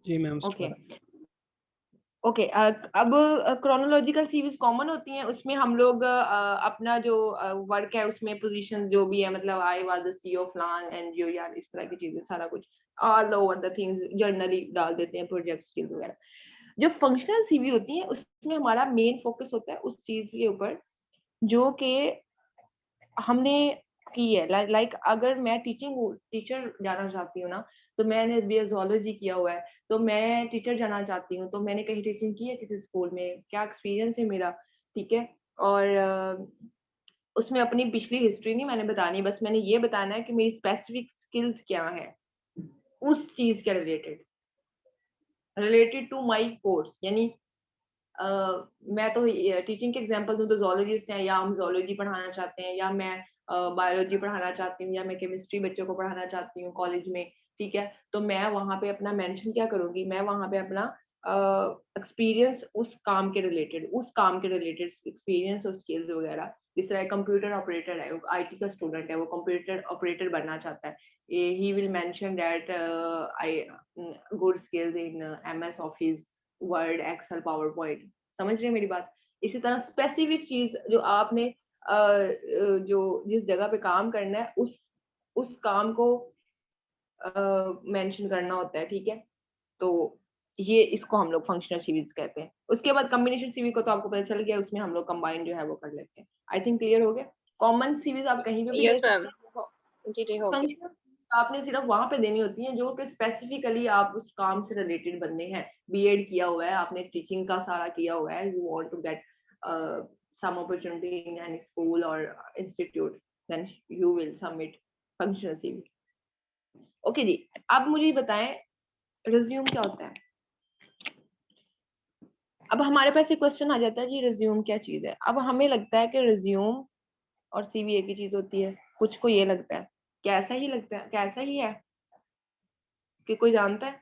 जी ma'am okay start. Okay अब chronological series common होती हैं, उसमें हम लोग अपना जो वर्क है उसमें पोजीशन जो भी है, मतलब आई वाज द सीईओ फ्लान एनजीओ या इस तरह की चीजें, सारा कुछ all over the things generally डाल देते हैं, प्रोजेक्ट स्किल्स वगैरह। जो फंक्शनल सीवी होती है उसमें हमारा मेन फोकस होता है उस चीज के ऊपर जो कि हमने की है। लाइक अगर मैं टीचर जाना चाहती हूँ ना, तो मैंने बी ज़ूलॉजी किया हुआ है, तो मैं टीचर जाना चाहती हूँ, तो मैंने कहीं टीचिंग की है किसी स्कूल में, क्या एक्सपीरियंस है मेरा, ठीक है? और उसमें अपनी पिछली हिस्ट्री नहीं मैंने बतानी, बस मैंने ये बताना है कि मेरी स्पेसिफिक स्किल्स क्या हैं, उस चीज़ के रिलेटेड टू माय कोर्स। यानी अ, मैं तो टीचिंग के एग्जांपल दूँ तो ज़ूलॉजिस्ट हैं, या हम ज़ूलॉजी पढ़ाना चाहते हैं, या मैं बायोलॉजी पढ़ाना चाहती हूँ, या मैं केमिस्ट्री बच्चों को पढ़ाना चाहती हूँ कॉलेज में, ठीक है? तो मैं वहाँ पे अपना मेंशन क्या करूँगी, मैं वहाँ पे अपना एक्सपीरियंस उस काम के रिलेटेड एक्सपीरियंस और स्किल्स वगैरह। जिस तरह कंप्यूटर ऑपरेटर है, आईटी का स्टूडेंट है, वो कंप्यूटर ऑपरेटर बनना चाहता है। He will mention that I good skills in MS Office, Word, Excel, PowerPoint. समझ रहे हैं मेरी बात? इसी तरह स्पेसिफिक चीज़ जो आपने जो जिस जगह पे काम करना है उस काम को मेंशन करना होता है, ठीक है? तो ये इसको हम लोग फंक्शनल सीवीज़ कहते हैं। उसके बाद कॉम्बिनेशन सीवी को तो आपको पता चल गया, उसमें हम लोग कंबाइन जो है वो कर लेते हैं। आई थिंक क्लियर हो गया? कॉमन सीवीज़ आप कहीं पे भी दे यस सकते मैम। हैं। जी जी हो गया। फंक्शनल आपने सिर्फ वहाँ पे देनी होती है जो कि स्पेसिफिकली आप उस काम से रिलेटेड बंदे हैं। बीएड किया हुआ है, आपने टीचिंग का सारा किया हुआ है, you want to get some opportunity in any school or institute, then you will submit functional CV। Okay जी, अब मुझे बताएं रिज्यूम क्या होता है? अब हमारे पास एक क्वेश्चन आ जाता है जी, रिज्यूम क्या चीज है? अब हमें लगता है कि रिज्यूम और सीवी एक ही चीज होती है, कुछ को ये लगता है। क्या ऐसा ही लगता है? क्या ऐसा ही है कि कोई जानता है?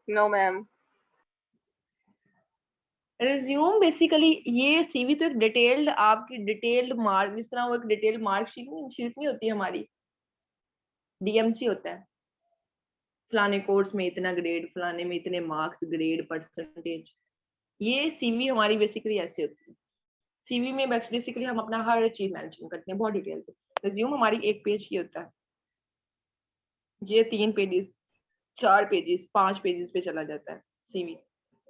No ma'am. रिज्यूम बेसिकली ये सीवी तो एक डिटेल्ड आपकी डिटेल्ड मार्क, जिस तरह वो एक डिटेल्ड मार्क शीट नहीं होती हमारी, डीएमसी होता है। फलाने कोर्स में इतना ग्रेड, फलाने में इतने मार्क्स, ग्रेड, परसेंटेज। ये सीवी हमारी बेसिकली ऐसे होती है। सीवी में बेसिकली हम अपना हर चीज मेंशन करते हैं बहुत डिटेल से। रिज्यूम हमारी एक पेज की होता है, ये 3 पेजेस, 4 पेजेस, 5 पेजेस पे चला जाता है सीवी।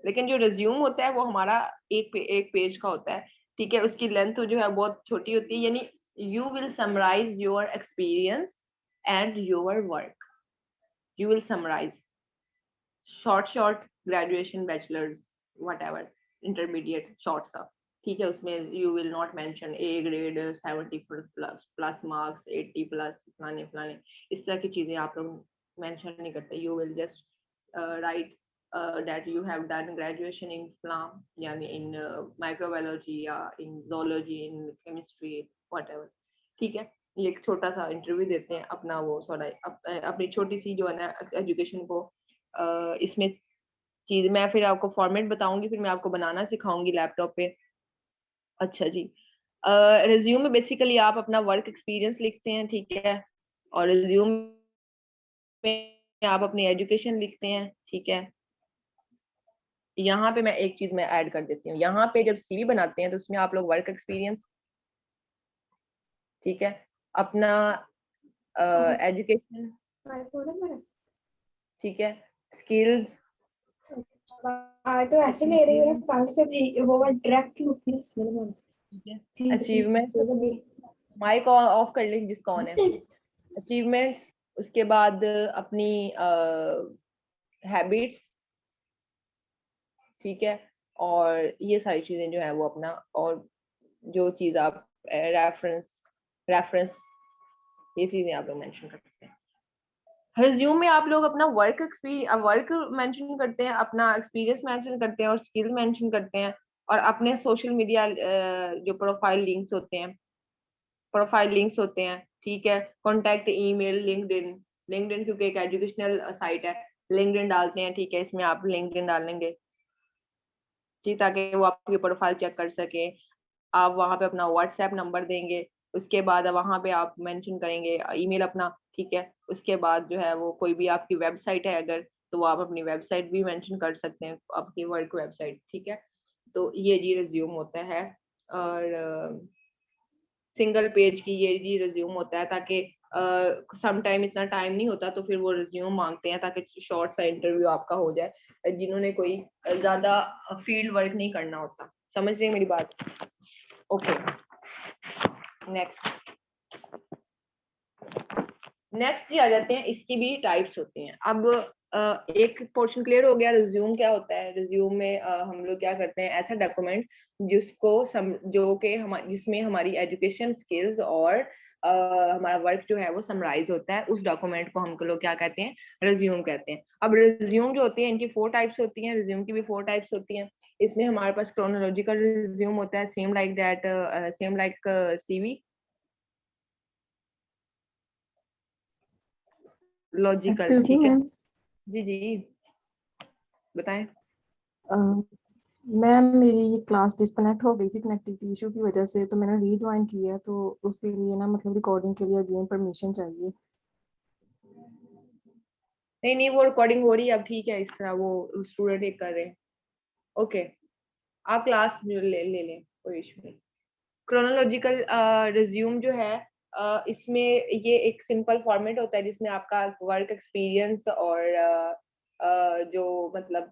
लेकिन जो रिज्यूम होता है वो हमारा एक पेज का होता है, ठीक है? उसकी लेंथ जो है बहुत छोटी होती है, यानी you will summarise your experience and your work. You will summarise short graduation, bachelor's, whatever, intermediate, short सा, ठीक है? उसमें you will not mention a grade 70 plus marks, 80 plus फलाने फलाने, इस तरह की चीजें आप लोग मेंशन नहीं करते। You will just right that you have done graduation in FLAM, यानी in microbiology या in zoology, in chemistry, whatever, ठीक है? ये एक छोटा सा इंटरव्यू देते हैं अपना, वो सॉरी अपनी छोटी सी जो है ना एजुकेशन को इसमें चीज मैं फिर आपको फॉर्मेट बताऊंगी, फिर मैं आपको बनाना सिखाऊंगी लैपटॉप पे। अच्छा जी, रिज्यूम में बेसिकली आप अपना वर्क एक्सपीरियंस लिखते हैं, ठीक है? और रिज्यूम में आप अपनी एजुकेशन लिखते हैं, ठीक है? यहाँ पे मैं एक चीज मैं ऐड कर देती हूँ, यहाँ पे जब सीवी बनाते हैं तो उसमें आप लोग वर्क एक्सपीरियंस, ठीक है, अपना एजुकेशन, ठीक है, स्किल्स, तो ऐसे ले रही है 5 से वो डायरेक्ट ठीक है, अचीवमेंट, माइक ऑफ कर लें जिसका ऑन है, अचीवमेंट्स, उसके बाद अपनी हैबिट्स, ठीक है? और ये सारी चीजें जो है वो अपना, और जो चीज आप रेफरेंस रेफरेंस ये चीजें आप लोग मेंशन करते हैं। रिज्यूम में आप लोग अपना वर्क मेंशन करते हैं, अपना एक्सपीरियंस मेंशन करते हैं, और स्किल मेंशन करते हैं, और अपने सोशल मीडिया जो प्रोफाइल लिंक्स होते हैं, ठीक है? कॉन्टैक्ट ईमेल, लिंक्डइन क्योंकि एक एजुकेशनल साइट है, लिंक्डइन डालते हैं, ठीक है? इसमें आप लिंक्डइन डालेंगे, ठीक, ताकि वो आपकी प्रोफाइल चेक कर सके। आप वहां पे अपना व्हाट्सएप नंबर देंगे, उसके बाद वहां पे आप मेंशन करेंगे ईमेल अपना, ठीक है। उसके बाद जो है वो कोई भी आपकी वेबसाइट है अगर, तो वो आप अपनी वेबसाइट भी मेंशन कर सकते हैं, आपकी वर्क वेबसाइट, ठीक है। तो ये जी रिज्यूम होता है। और सिंगल पेज की ये जी रिज्यूम होता है, ताकि सम टाइम इतना टाइम नहीं होता तो फिर वो रिज्यूम मांगते हैं ताकि शॉर्ट सा इंटरव्यू आपका हो जाए, जिन्होंने कोई ज्यादा फील्ड वर्क नहीं करना होता। समझ रहे हैं मेरी बात? ओके, नेक्स्ट जी आ जाते हैं। इसकी भी टाइप्स होती हैं। अब एक पोर्शन क्लियर हो गया, रिज्यूम क्या होता है। रिज्यूम में हम लोग क्या करते हैं, ऐसा डॉक्यूमेंट जिसको जो कि जिसमें हमारी एजुकेशन स्किल्स और हमारा वर्क जो है वो समराइज होता है, उस डॉक्यूमेंट को हम लोग क्या कहते हैं, रिज्यूम कहते हैं। अब रिज्यूम जो होती है इनकी 4 टाइप्स होती हैं, रिज्यूम की भी 4 टाइप्स होती हैं। इसमें हमारे पास क्रोनोलॉजिकल रिज्यूम होता है, same like that, same like CV. Logical, excuse me ठीक है। मैम। जी जी, बताएं। मैम मेरी ये क्लास डिस्कनेक्ट हो गई थी कनेक्टिविटी इशू की वजह से, तो मैंने रीज्वाइन किया है, तो उसके लिए ना मतलब रिकॉर्डिंग के लिए अगेन परमिशन चाहिए। नहीं नहीं, वो रिकॉर्डिंग हो रही है अब, ठीक है। इस तरह वो स्टूडेंट एक कर रहे हैं। ओके, आप क्लास ले लें, कोई इशू नहीं। क्रोनोलॉजिकल रिज्यूम जो है, इसमें ये एक सिंपल फॉर्मेट होता है जिसमें आपका वर्क एक्सपीरियंस और जो मतलब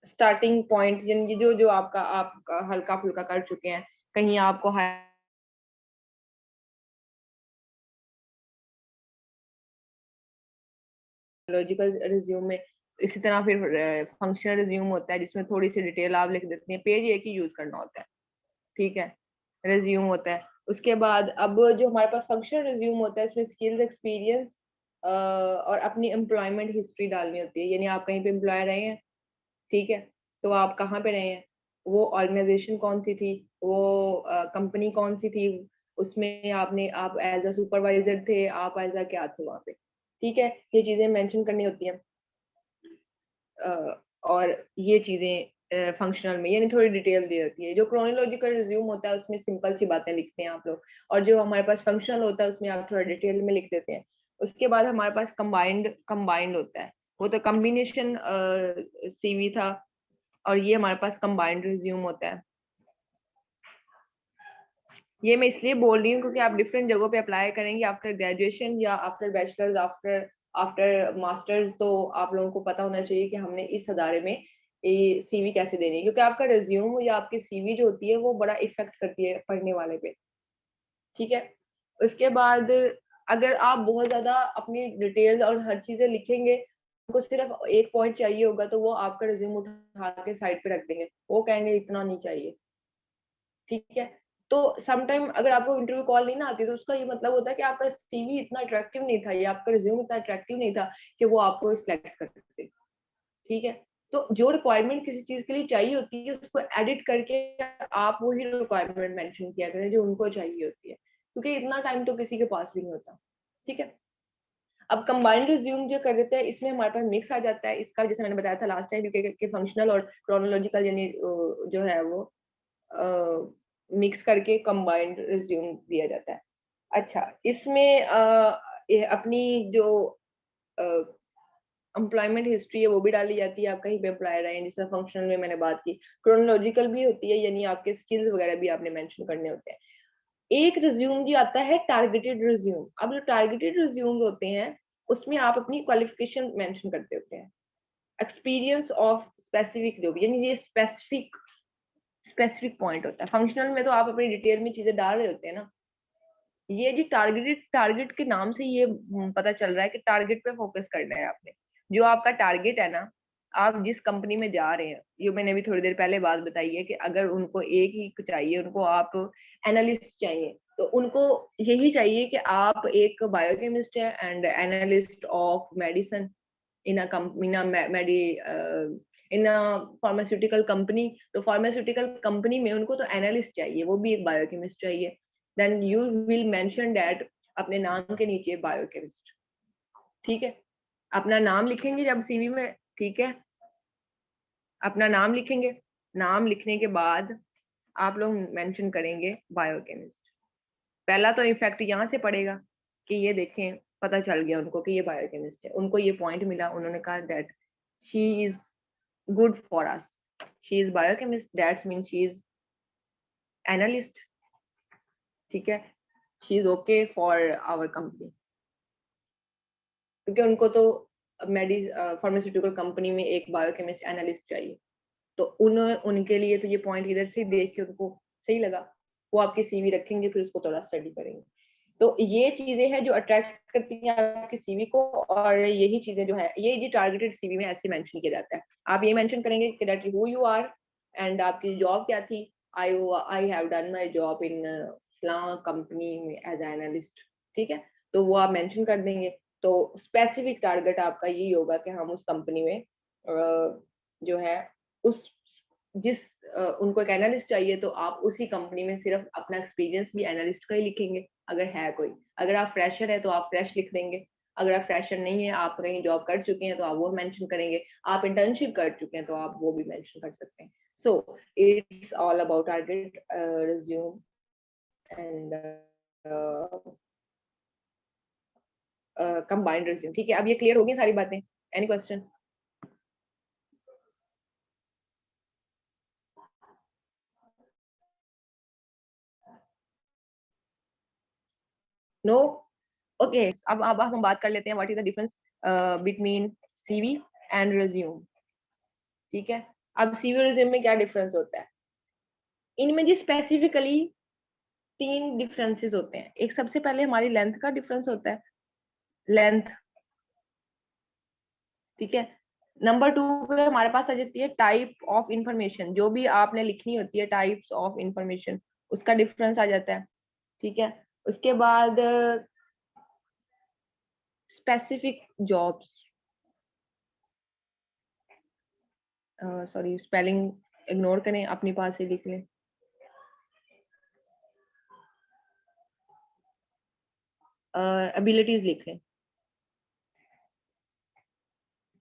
स्टार्टिंग पॉइंट, यानी जो जो आपका हल्का फुल्का कर चुके हैं, कहीं आपको लॉजिकल रिज्यूम में। इसी तरह फिर फंक्शनल रिज्यूम होता है जिसमें थोड़ी सी डिटेल आप लिख देते हैं, पेज एक ही यूज करना होता है, ठीक है। रिज्यूम होता है। उसके बाद अब जो हमारे पास फंक्शनल रिज्यूम होता है, इसमें स्किल्स, एक्सपीरियंस और अपनी एम्प्लॉयमेंट हिस्ट्री डालनी होती है, यानी आप कहीं पे एम्प्लॉय रहे हैं, ठीक है, तो आप कहाँ पे रहे हैं, वो ऑर्गेनाइजेशन कौन सी थी, वो कंपनी कौन सी थी, उसमें आप एज अ सुपरवाइजर थे, आप एज अ क्या थे वहाँ पे, ठीक है। ये चीजें मेंशन करनी होती हैं। और ये चीजें फंक्शनल में यानी थोड़ी डिटेल दी होती है। जो क्रोनोलॉजिकल रिज्यूम होता है उसमें सिंपल सी बातें लिखते हैं आप लोग, और जो हमारे पास फंक्शनल होता है उसमें आप थोड़ा डिटेल में लिख देते हैं। उसके बाद हमारे पास कंबाइंड होता है, वो तो कॉम्बिनेशन सीवी था, और ये हमारे पास कंबाइंड रिज्यूम होता है। ये मैं इसलिए बोल रही हूँ क्योंकि आप डिफरेंट जगहों पे अप्लाई करेंगे आफ्टर ग्रेजुएशन या after bachelors, after after masters, तो आप लोगों को पता होना चाहिए कि हमने इस अदारे में ये सीवी कैसे देनी है, क्योंकि आपका रिज्यूम या आपकी सीवी जो होती है वो बड़ा इफेक्ट करती है पढ़ने वाले पे, ठीक है। उसके बाद अगर आप बहुत ज्यादा अपनी डिटेल्स और हर चीजें लिखेंगे, उनको सिर्फ एक पॉइंट चाहिए होगा, तो वो आपका रिज्यूम उठा के साइड पे रख देंगे, वो कहेंगे इतना नहीं चाहिए, ठीक है। तो समटाइम अगर आपको इंटरव्यू कॉल नहीं ना आती, तो उसका ये मतलब होता है कि आपका सीवी इतना अट्रैक्टिव नहीं था, या आपका रिज्यूम इतना अट्रैक्टिव नहीं था कि वो आपको सिलेक्ट कर सकते, ठीक है। तो जो रिक्वायरमेंट किसी चीज के लिए चाहिए होती है उसको एडिट करके आप वही रिक्वायरमेंट मेंशन किया करें जो उनको चाहिए होती है, क्योंकि इतना टाइम तो किसी के पास भी नहीं होता, ठीक है। अब कंबाइंड रिज्यूम जो कर देते हैं, इसमें हमारे पास मिक्स आ जाता है इसका, जैसे मैंने बताया था लास्ट टाइम कि फंक्शनल और क्रोनोलॉजिकल यानी जो है वो मिक्स करके कंबाइंड रिज्यूम दिया जाता है। अच्छा, इसमें अपनी जो एम्प्लॉयमेंट हिस्ट्री है वो भी डाली जाती है, आप कहीं पे एम्प्लॉय रहे हैं, जिसमें फंक्शनल में मैंने बात की। क्रोनोलॉजिकल भी होती है, यानी आपके स्किल्स वगैरह भी आपने मेंशन करने होते हैं। एक रिज्यूम जी आता है टारगेटेड रिज्यूम। अब जो टारगेटेड रिज्यूम होते हैं उसमें आप अपनी क्वालिफिकेशन मेंशन करते होते हैं, एक्सपीरियंस ऑफ स्पेसिफिक जो भी, यानी ये स्पेसिफिक पॉइंट होता है। फंक्शनल में तो आप अपनी डिटेल में चीजें डाल रहे होते हैं ना। ये जी टारगेट के नाम से ये पता चल रहा है कि टारगेट पे फोकस करना है आपने। जो आपका टारगेट है ना, आप जिस कंपनी में जा रहे हैं, ये मैंने भी थोड़ी देर पहले बात बताई है कि अगर उनको एक ही चाहिए, उनको आप एनालिस्ट चाहिए, तो उनको यही चाहिए कि आप एक बायोकेमिस्ट है and analyst of medicine in a medi in a pharmaceutical company. तो फार्मास्यूटिकल कंपनी में उनको तो एनालिस्ट चाहिए, वो भी एक बायोकेमिस्ट चाहिए। Then you will mention that अपने नाम के नीचे बायोकेमिस्ट, ठीक है। अपना नाम लिखेंगे जब सीवी में, ठीक है, अपना नाम लिखेंगे। नाम लिखने के बाद आप लोग मेंशन करेंगे बायोकेमिस्ट, पहला तो इफेक्ट यहाँ से पड़ेगा कि ये देखें, पता चल गया उनको कि ये बायोकेमिस्ट है, उनको ये पॉइंट मिला, उन्होंने कहा that she is good for us, she is biochemist, that's mean she is analyst, ठीक है, शी इज ओके फॉर आवर कंपनी, क्योंकि उनको तो फार्मास्यूटिकल कंपनी में एक बायोकेमिस्ट एनालिस्ट चाहिए, तो उनके लिए तो ये पॉइंट इधर से देख के उनको सही लगा, वो आपकी सीवी रखेंगे, फिर उसको थोड़ा स्टडी करेंगे। तो ये चीजें हैं जो अट्रैक्ट करती हैं आपकी सीवी को, और यही चीजें जो है ये टारगेटेड सीवी में ऐसे मेंशन किया जाता है। आप ये मेंशन करेंगे कि that who you are and आपकी जॉब क्या थी, I have done my job in फलां कंपनी में एज एनालिस्ट, ठीक है, तो वो आप मेंशन कर देंगे। तो स्पेसिफिक टारगेट आपका यही होगा कि हम उस कंपनी में जो है उस जिस उनको एक एनालिस्ट चाहिए, तो आप उसी कंपनी में सिर्फ अपना एक्सपीरियंस भी एनालिस्ट का ही लिखेंगे अगर है कोई। अगर आप फ्रेशर है तो आप फ्रेश लिख देंगे, अगर आप फ्रेशर नहीं है, आप कहीं जॉब कर चुके हैं तो आप वो मेंशन करेंगे, आप इंटर्नशिप कर चुके हैं तो आप वो भी मेंशन कर सकते हैं। So it's all about target resume and combined resume, ठीक है। अब ये क्लियर हो गई सारी बातें? Any question? नो? ओके, अब हम बात कर लेते हैं what is the difference between CV and resume, ठीक है। अब सीवी और रिज्यूम में क्या डिफरेंस होता है? इनमें जी स्पेसिफिकली 3 डिफरेंसेस होते हैं। एक सबसे पहले हमारी लेंथ का डिफरेंस होता है, लेंथ, ठीक है। नंबर 2 पे हमारे पास आ जाती है टाइप ऑफ इंफॉर्मेशन, जो भी आपने लिखनी होती है टाइप्स ऑफ इंफॉर्मेशन, उसका डिफरेंस आ जाता है, ठीक है। उसके बाद specific jobs, sorry spelling ignore करें, अपने पास से लिख लें, एबिलिटीज लिख लें,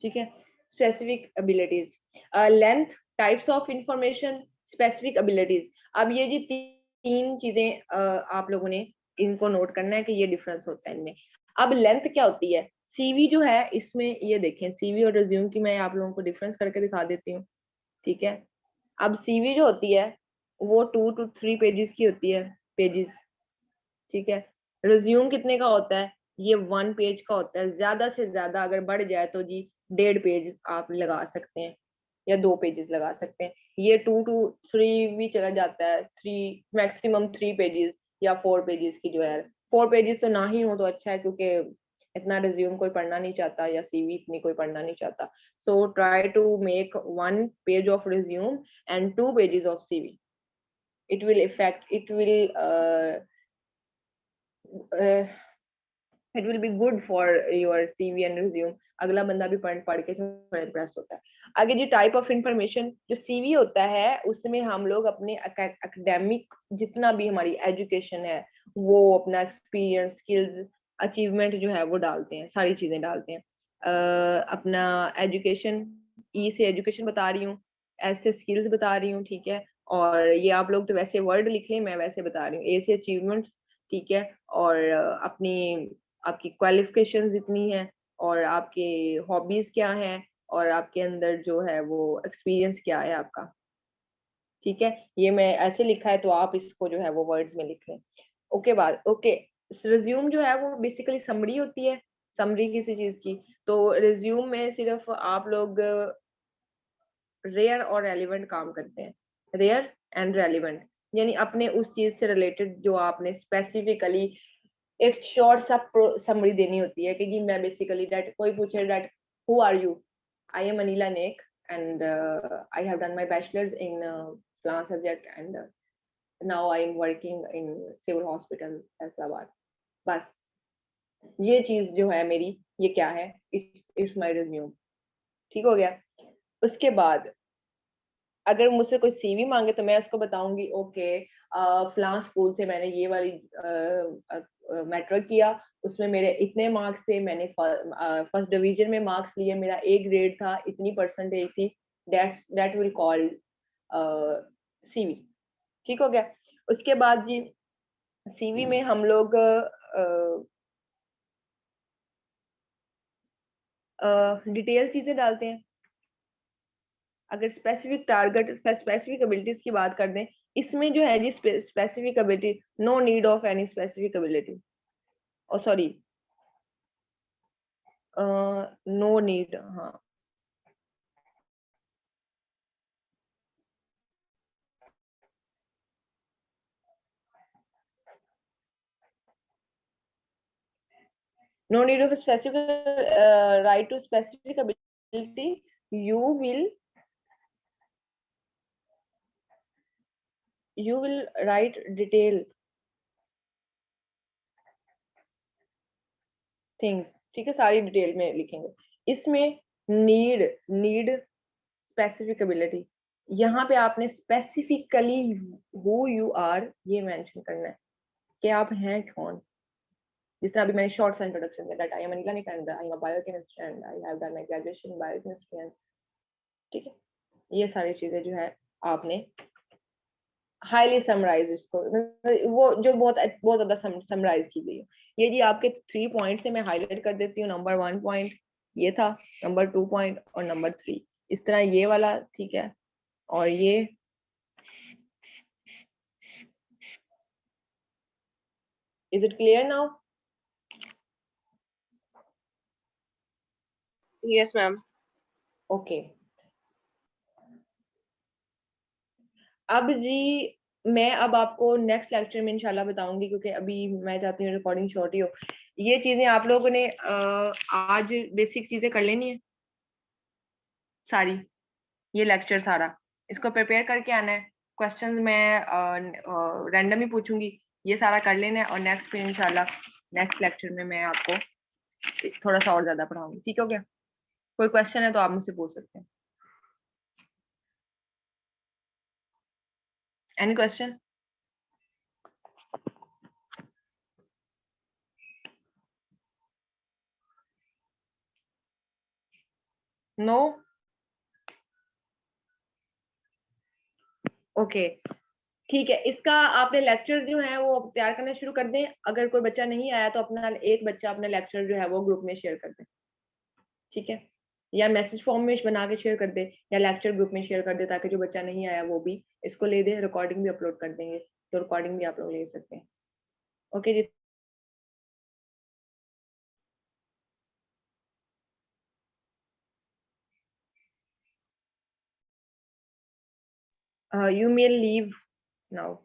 ठीक है। Specific abilities, length, types of information, specific abilities. अब ये जी 3 चीजें आप लोगों ने इनको नोट करना है कि ये डिफरेंस होता है इनमें। अब लेंथ क्या होती है? सीवी जो है इसमें ये देखें, सीवी और रिज्यूम की मैं आप लोगों को डिफरेंस करके दिखा देती हूँ, ठीक है। अब सीवी जो होती है वो 2 to 3 पेजेस की होती है, पेजेस, ठीक है। रिज्यूम कितने का होता है? ये 1 पेज का होता है, ज्यादा से ज्यादा अगर बढ़ जाए तो जी 1.5 पेज आप लगा सकते हैं या 2 पेजेस लगा सकते हैं। ये 2 to 3 भी चला जाता है, 3 मैक्सिमम 3 पेजेस या 4 पेजेस की जो है। 4 पेजेस तो ना ही हो तो अच्छा है, क्योंकि इतना रिज्यूम कोई पढ़ना नहीं चाहता या सीवी इतनी कोई पढ़ना नहीं चाहता। So try to make 1 page of resume and 2 pages of CV. it will affect it will uh, it will be good for your CV and resume। अगला बंदा भी पढ़ के थोड़ा इम्प्रेस होता है। आगे जी टाइप ऑफ इंफॉर्मेशन, जो सीवी होता है उसमें हम लोग अपने एकेडमिक जितना भी हमारी एजुकेशन है, वो अपना एक्सपीरियंस, स्किल्स, अचीवमेंट जो है वो डालते हैं, सारी चीजें डालते हैं। अपना एजुकेशन, ई से एजुकेशन बता रही हूँ, एस से स्किल्स बता रही हूँ, ठीक है। और ये आप लोग तो वैसे वर्ड लिख लें, मैं वैसे बता रही हूँ। ए से अचीवमेंट्स, ठीक है। और अपनी आपकी क्वालिफिकेशन जितनी है, और आपके हॉबीज क्या हैं, और आपके अंदर जो है वो एक्सपीरियंस क्या है आपका, ठीक है। ये मैं ऐसे लिखा है तो आप इसको जो है वो वर्ड्स में लिख लें। ओके बात, ओके। रिज्यूम जो है वो बेसिकली समरी होती है, समरी किसी चीज की। तो रिज्यूम में सिर्फ आप लोग रेयर और रेलिवेंट काम करते हैं, रेयर एंड रेलिवेंट, यानी अपने उस चीज से रिलेटेड जो आपने स्पेसिफिकली एक शॉर्ट सा समरी देनी होती है कि जी मैं बेसिकली दैट, कोई पूछे that who are you, I am Anila Nek and I have done my bachelors in फ्लां subject and now I am working in civil hospital Faisalabad. बस ये चीज जो है मेरी, ये क्या है, इट्स माय रिज्यूम, ठीक हो गया। उसके बाद अगर मुझसे कोई सीवी मांगे तो मैं उसको बताऊंगी, ओके फलां स्कूल से मैंने ये वाली मैट्रिक किया, उसमें मेरे इतने मार्क्स थे, मैंने फर्स्ट डिवीजन में मार्क्स लिए, मेरा ए ग्रेड था, इतनी परसेंटेज थी, दैट विल कॉल्ड सीवी, ठीक हो गया। उसके बाद जी सीवी में हम लोग डिटेल चीजें डालते हैं। अगर स्पेसिफिक टारगेट, स्पेसिफिक एबिलिटीज की बात कर दें, इसमें जो है जी specific ability, no need of any specific ability, oh sorry no need, हाँ no need of a specific right to specific ability, you will write detailed things, ठीक है, सारी डिटेल में लिखेंगे। इसमें नीड स्पेसिफिक एबिलिटी, यहाँ पे आपने स्पेसिफिकली हु यू आर ये मेंशन करना है कि आप हैं कौन। जिस तरह अभी मैंने शॉर्ट सा इंट्रोडक्शन दिया, that I am Anila Nikanda, I am a biochemist and I have done my graduation in biochemistry and, ठीक है, ये सारी चीजें जो है आपने हाईली समराइज इसको, वो जो बहुत ज्यादा समराइज की गई है। ये जी आपके 3 पॉइंट से मैं हाईलाइट कर देती हूँ। नंबर 1 पॉइंट ये था, नंबर 2 पॉइंट और नंबर 3, इस तरह ये वाला, ठीक है। और ये is it clear now? Yes, ma'am. Okay, अब जी मैं अब आपको नेक्स्ट लेक्चर में इंशाल्लाह बताऊंगी, क्योंकि अभी मैं चाहती हूँ रिकॉर्डिंग शॉर्ट ही हो। ये चीजें आप लोगों ने आज बेसिक चीजें कर लेनी है सारी, ये लेक्चर सारा इसको प्रिपेयर करके आना है। क्वेश्चंस मैं रैंडम ही पूछूंगी, ये सारा कर लेना है। और नेक्स्ट फिर इंशाल्लाह नेक्स्ट लेक्चर में मैं आपको थोड़ा सा और ज्यादा पढ़ाऊंगी, ठीक हो गया? कोई क्वेश्चन है तो आप मुझसे पूछ सकते हैं। Any question? नो? ओके, ठीक है। इसका आपने लेक्चर जो है वो तैयार करना शुरू कर दें। अगर कोई बच्चा नहीं आया तो अपना एक बच्चा अपना लेक्चर जो है वो ग्रुप में शेयर कर दे, ठीक है, या मैसेज फॉर्म में बना के शेयर कर दे, या लेक्चर ग्रुप में शेयर कर दे, ताकि जो बच्चा नहीं आया वो भी इसको ले दे। रिकॉर्डिंग भी अपलोड कर देंगे, तो रिकॉर्डिंग भी आप लोग ले सकते हैं। ओके जी, you may leave now.